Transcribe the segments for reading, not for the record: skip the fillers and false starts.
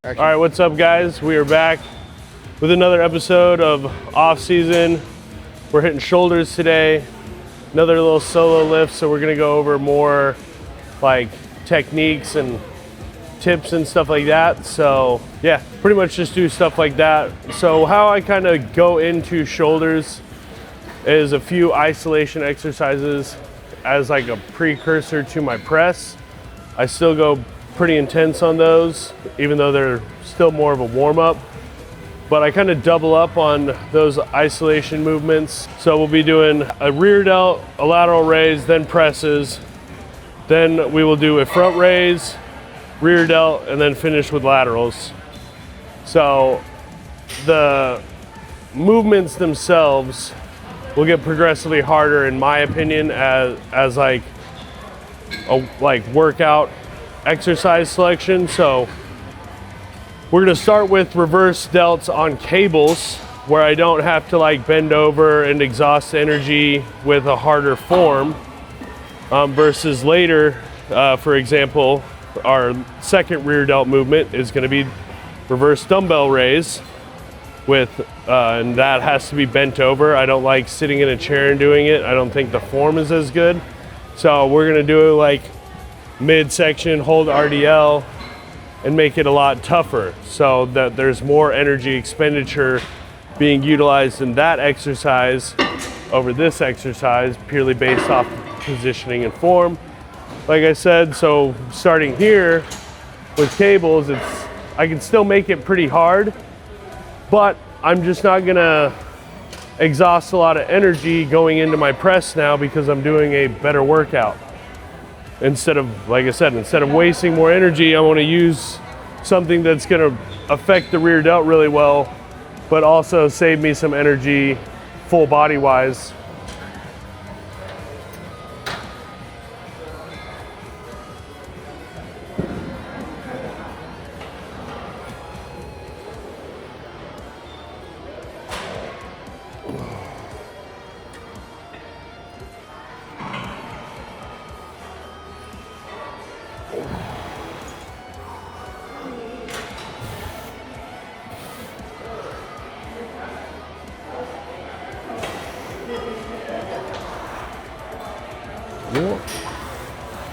All right, what's up, guys? We are back with another episode of Off Season. We're hitting shoulders today. Another little solo lift, so we're gonna go over more like techniques and tips and stuff like that. So yeah, pretty much just do stuff like that. So how I kind of go into shoulders is a few isolation exercises as like a precursor to my press. I still go pretty intense on those, even though they're still more of a warm-up. But I kind of double up on those isolation movements. So we'll be doing a rear delt, a lateral raise, then presses. Then we will do a front raise, rear delt, and then finish with laterals. So the movements themselves will get progressively harder, in my opinion, as like a workout exercise selection. So we're gonna start with reverse delts on cables, where I don't have to like bend over and exhaust energy with a harder form, versus later, for example, our second rear delt movement is gonna be reverse dumbbell raise with, and that has to be bent over. I don't like sitting in a chair and doing it. I don't think the form is as good. So we're gonna do like midsection, hold RDL, and make it a lot tougher so that there's more energy expenditure being utilized in that exercise over this exercise, purely based off positioning and form. Like I said, so starting here with cables, I can still make it pretty hard, but I'm just not gonna exhaust a lot of energy going into my press now because I'm doing a better workout. Instead of, like I said, instead of wasting more energy, I wanna use something that's gonna affect the rear delt really well, but also save me some energy full body wise.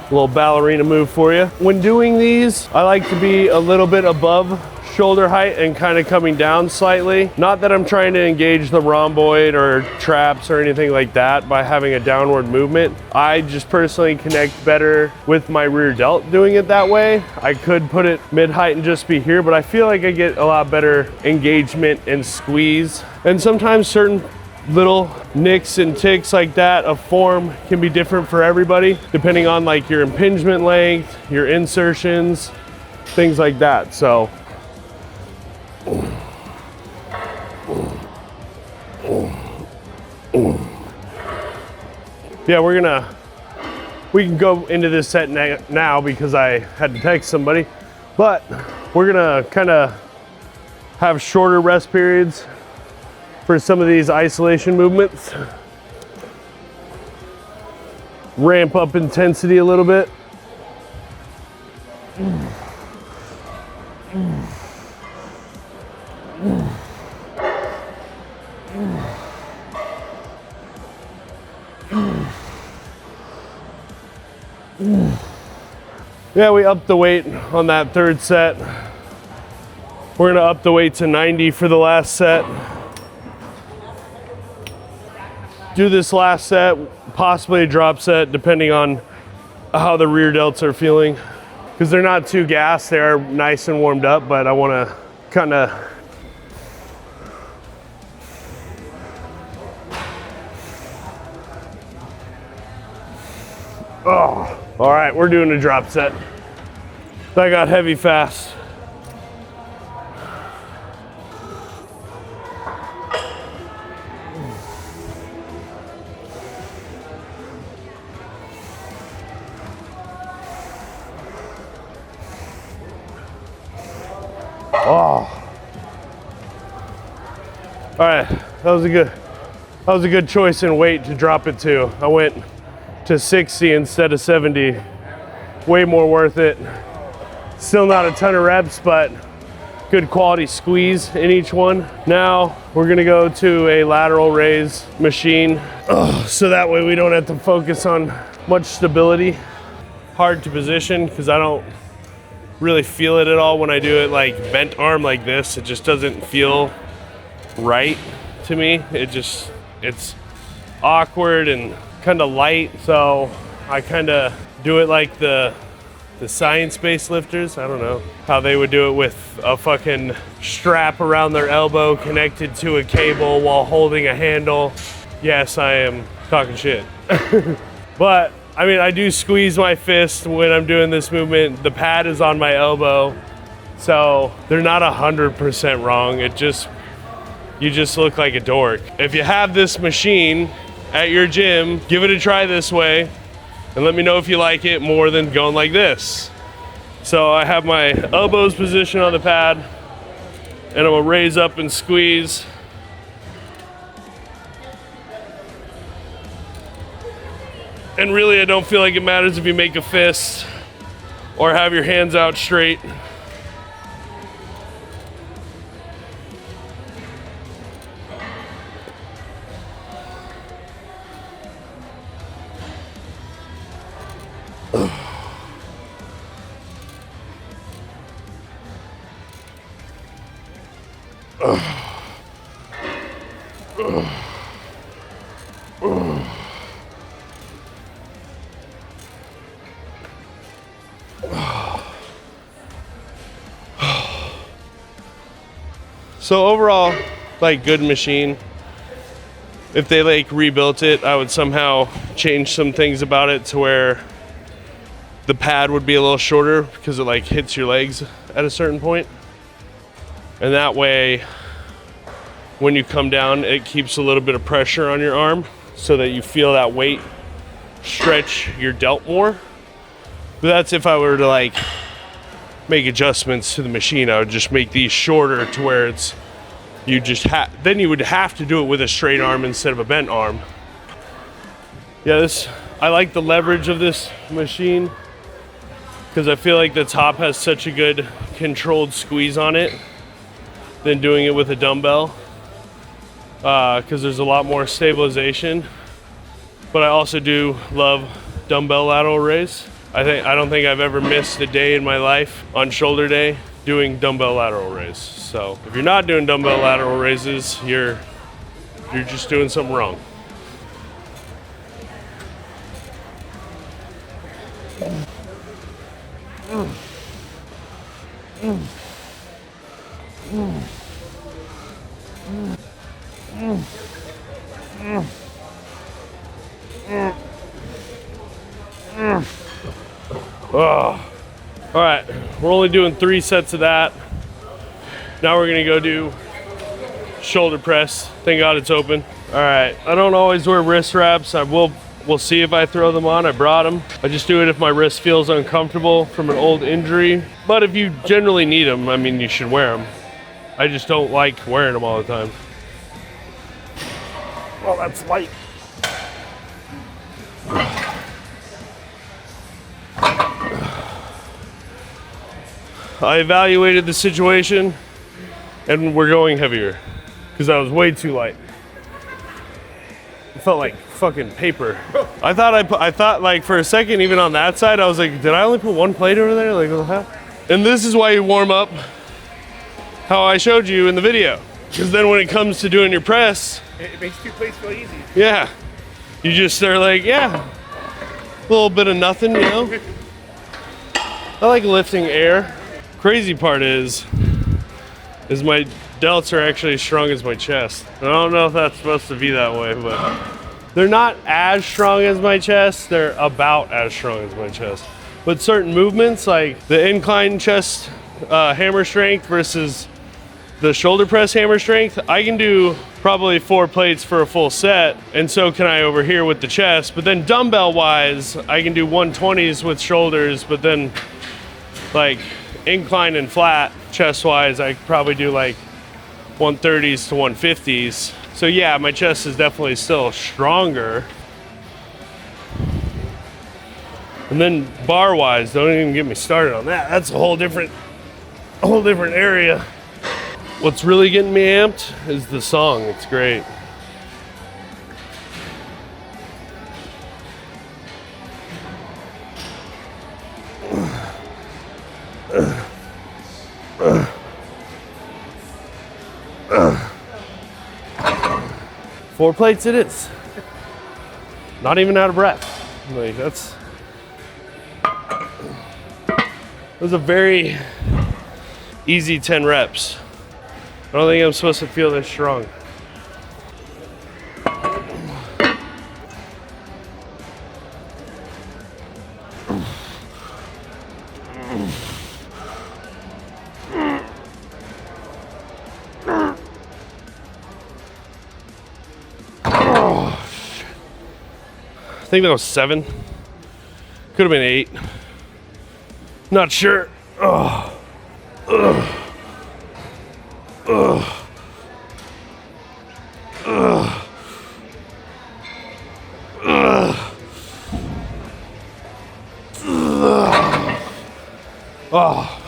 Little ballerina move for you. When doing these, I like to be a little bit above shoulder height and kind of coming down slightly. Not that I'm trying to engage the rhomboid or traps or anything like that by having a downward movement. I just personally connect better with my rear delt doing it that way. I could put it mid-height and just be here, but I feel like I get a lot better engagement and squeeze. And sometimes certain little nicks and ticks like that of form can be different for everybody, depending on like your impingement length, your insertions, things like that. So yeah, we can go into this set now because I had to text somebody, but we're gonna kind of have shorter rest periods for some of these isolation movements. Ramp up intensity a little bit. Yeah, we upped the weight on that third set. We're gonna up the weight to 90 for the last set. Do this last set, possibly a drop set, depending on how the rear delts are feeling. Because they're not too gassed, they're nice and warmed up, but I wanna kinda oh, all right, we're doing a drop set. That got heavy fast. Oh. All right, that was a good choice in weight to drop it to. I went to 60 instead of 70. Way more worth it. Still not a ton of reps, but good quality squeeze in each one. Now we're gonna go to a lateral raise machine. So that way we don't have to focus on much stability. Hard to position because I don't really feel it at all when I do it like bent arm like this. It just doesn't feel right to me. It's awkward and kind of light. So I kind of do it like the science-based lifters. I don't know how they would do it with a fucking strap around their elbow connected to a cable while holding a handle. Yes, I am talking shit. But I mean, I do squeeze my fist when I'm doing this movement. The pad is on my elbow, so they're not 100% wrong. You just look like a dork. If you have this machine at your gym, give it a try this way and let me know if you like it more than going like this. So I have my elbows positioned on the pad and I'm gonna raise up and squeeze. And really, I don't feel like it matters if you make a fist or have your hands out straight. So overall, like, good machine. If they like rebuilt it, I would somehow change some things about it to where the pad would be a little shorter because it like hits your legs at a certain point. And that way, when you come down, it keeps a little bit of pressure on your arm so that you feel that weight stretch your delt more. But that's if I were to like make adjustments to the machine. I would just make these shorter to where it's then you would have to do it with a straight arm instead of a bent arm. Yeah, I like the leverage of this machine because I feel like the top has such a good controlled squeeze on it than doing it with a dumbbell because there's a lot more stabilization. But I also do love dumbbell lateral raise. I don't think I've ever missed a day in my life on shoulder day doing dumbbell lateral raise. So if you're not doing dumbbell lateral raises, you're just doing something wrong. Oh. All right, we're only doing 3 sets of that. Now we're gonna go do shoulder press. Thank God it's open. All right, I don't always wear wrist wraps. We'll see if I throw them on. I brought them. I just do it if my wrist feels uncomfortable from an old injury. But if you generally need them, I mean, you should wear them. I just don't like wearing them all the time. Well, that's light. I evaluated the situation and we're going heavier because I was way too light. It felt like fucking paper. I thought like for a second, even on that side, I was like, did I only put 1 plate over there? Like, what the hell? And this is why you warm up how I showed you in the video. Because then when it comes to doing your press, it makes 2 plates feel easy. Yeah. You just are like, yeah, a little bit of nothing, you know? I like lifting air. Crazy part is my delts are actually as strong as my chest. I don't know if that's supposed to be that way, but they're not as strong as my chest. They're about as strong as my chest. But certain movements, like the incline chest hammer strength versus the shoulder press hammer strength, I can do probably 4 plates for a full set, and so can I over here with the chest. But then dumbbell wise, I can do 120s with shoulders, but then like incline and flat chest wise, I could probably do like 130s to 150s. So yeah, my chest is definitely still stronger. And then bar wise, don't even get me started on that. That's a whole different area. What's really getting me amped is the song. It's great. Four plates it is. Not even out of breath. Like that was a very easy 10 reps. I don't think I'm supposed to feel this strong. I think that was 7. Could have been 8. Not sure. Ugh. Ugh. Ugh. Ugh. Ugh. Ugh. Oh.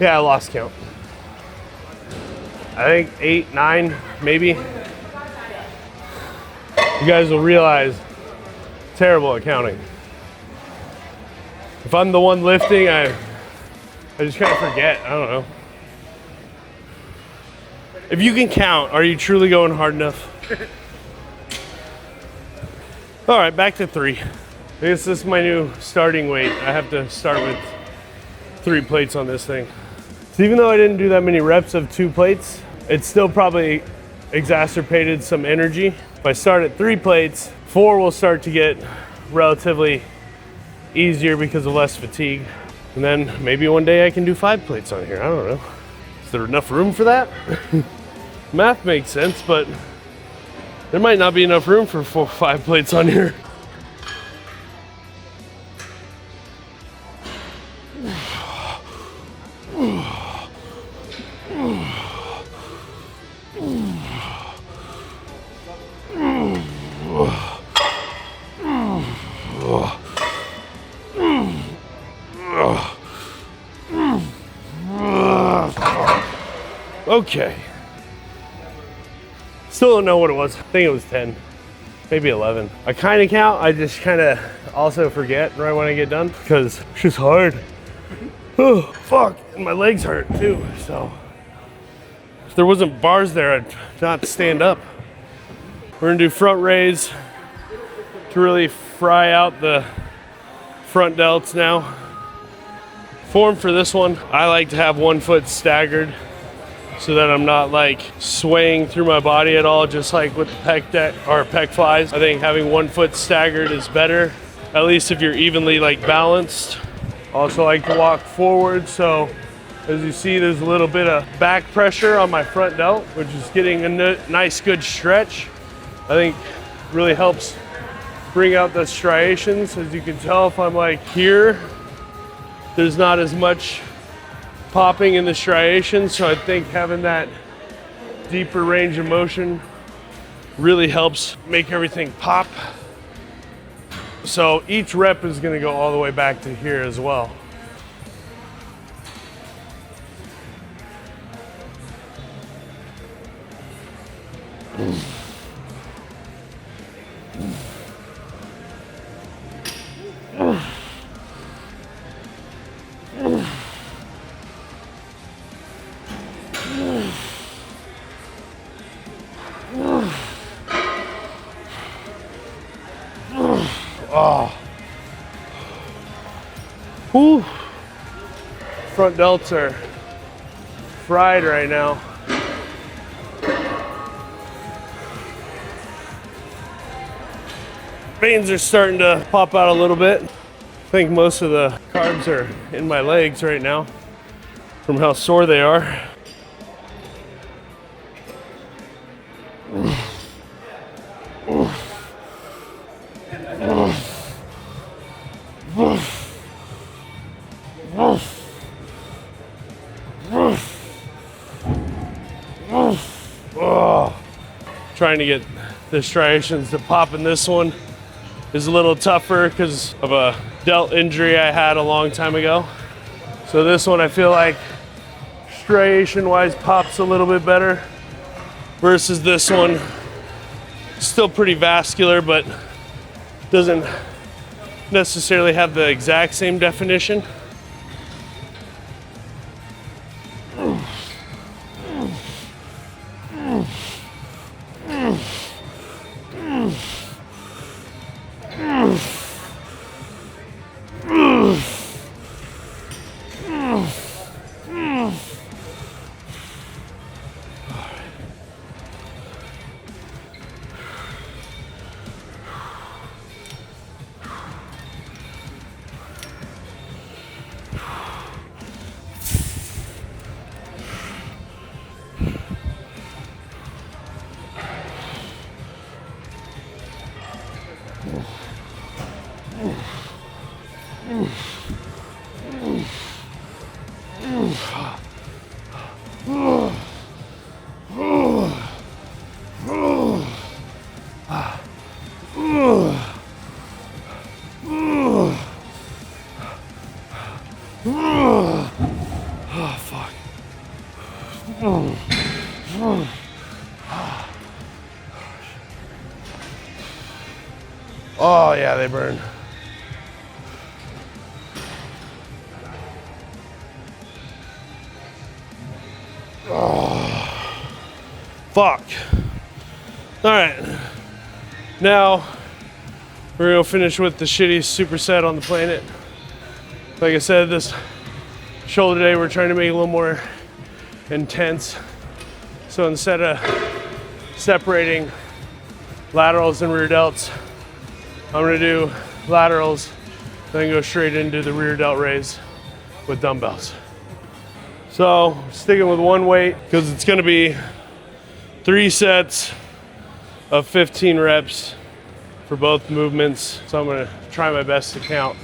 Yeah, I lost count. I think 8, 9, maybe. You guys will realize terrible at counting. If I'm the one lifting, I just kind of forget. I don't know. If you can count, are you truly going hard enough? All right, back to 3. I guess this is my new starting weight. I have to start with 3 plates on this thing. So even though I didn't do that many reps of 2 plates, it still probably exacerbated some energy. If I start at 3 plates, 4 will start to get relatively easier because of less fatigue. And then maybe one day I can do 5 plates on here. I don't know. Is there enough room for that? Math makes sense, but there might not be enough room for 5 plates on here. Okay. Still don't know what it was. I think it was 10, maybe 11. I kind of count. I just kind of also forget right when I get done because it's just hard. Oh, fuck. And my legs hurt too. So if there wasn't bars there, I'd not stand up. We're gonna do front raise to really fry out the front delts now. Form for this one, I like to have 1 foot staggered so that I'm not like swaying through my body at all, just like with the pec flies. I think having 1 foot staggered is better, at least if you're evenly like balanced. Also like to walk forward, so as you see, there's a little bit of back pressure on my front delt, which is getting a nice good stretch. I think really helps bring out the striations. As you can tell, if I'm like here, there's not as much popping in the striations, so I think having that deeper range of motion really helps make everything pop. So each rep is going to go all the way back to here as well. Oh. Whew. Front delts are fried right now. Veins are starting to pop out a little bit. I think most of the carbs are in my legs right now from how sore they are. Trying to get the striations to pop in this one is a little tougher because of a delt injury I had a long time ago. So this one I feel like striation wise pops a little bit better versus this one. Still pretty vascular, but doesn't necessarily have the exact same definition. Oh yeah, they burn. Oh, fuck. All right, now we're gonna finish with the shittiest superset on the planet. Like I said, this shoulder day we're trying to make it a little more intense. So instead of separating laterals and rear delts, I'm gonna do laterals, then go straight into the rear delt raise with dumbbells. So sticking with one weight because it's gonna be 3 sets of 15 reps for both movements. So I'm gonna try my best to count.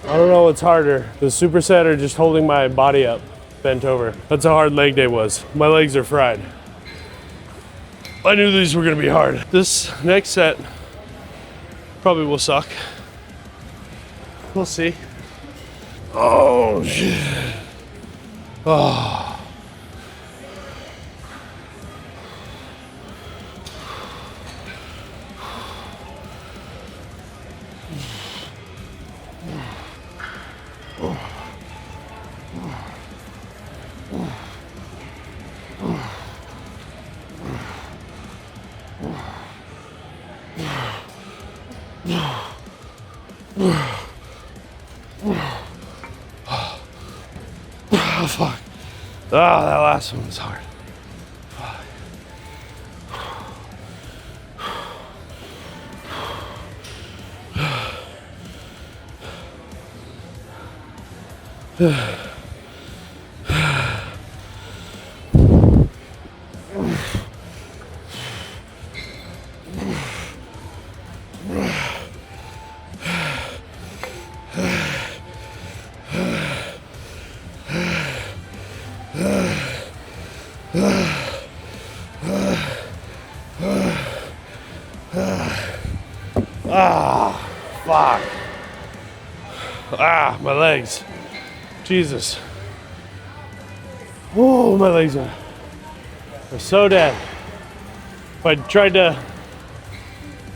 I don't know what's harder, the superset or just holding my body up, bent over. That's how hard leg day was. My legs are fried. I knew these were gonna be hard. This next set probably will suck. We'll see. Oh shit. Oh. Oh fuck. Oh, that last one was hard. Ah, fuck. Ah, my legs. Jesus. Oh, my legs are so dead. If I tried to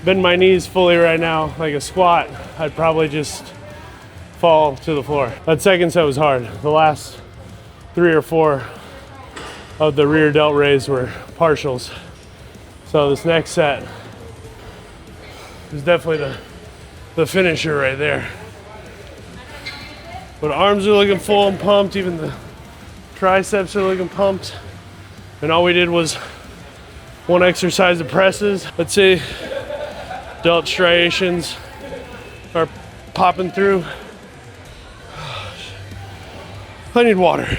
bend my knees fully right now, like a squat, I'd probably just fall to the floor. That second set was hard. The last 3 or 4 of the rear delt raise were partials. So this next set is definitely the finisher right there. But arms are looking full and pumped, even the triceps are looking pumped. And all we did was one exercise of presses. Let's say delt striations are popping through. I need water.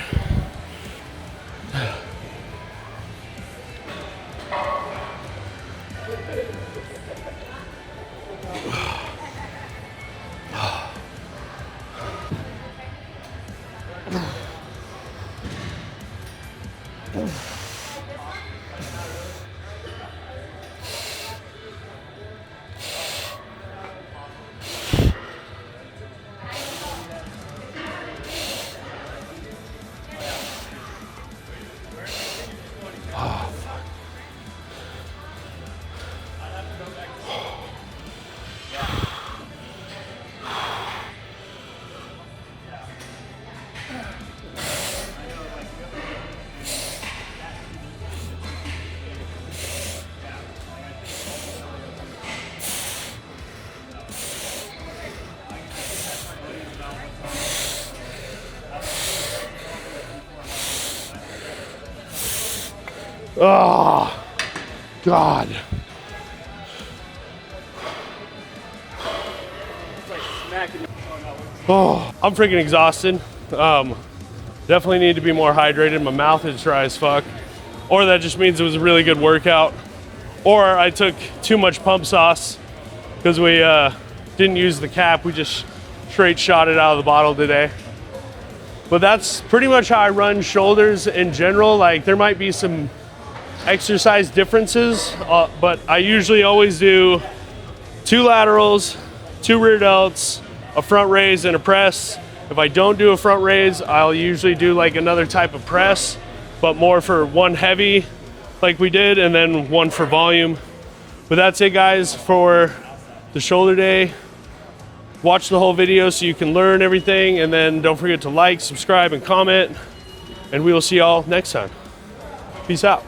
Oh, God. Oh, I'm freaking exhausted. Definitely need to be more hydrated. My mouth is dry as fuck. Or that just means it was a really good workout. Or I took too much pump sauce because we didn't use the cap. We just straight shot it out of the bottle today. But that's pretty much how I run shoulders in general. Like, there might be some exercise differences, but I usually always do 2 laterals, 2 rear delts, a front raise, and a press. If I don't do a front raise, I'll usually do like another type of press, but more for one heavy like we did, and then one for volume. But that's it, guys, for the shoulder day. Watch the whole video so you can learn everything, and then don't forget to like, subscribe, and comment, and we will see y'all next time. Peace out.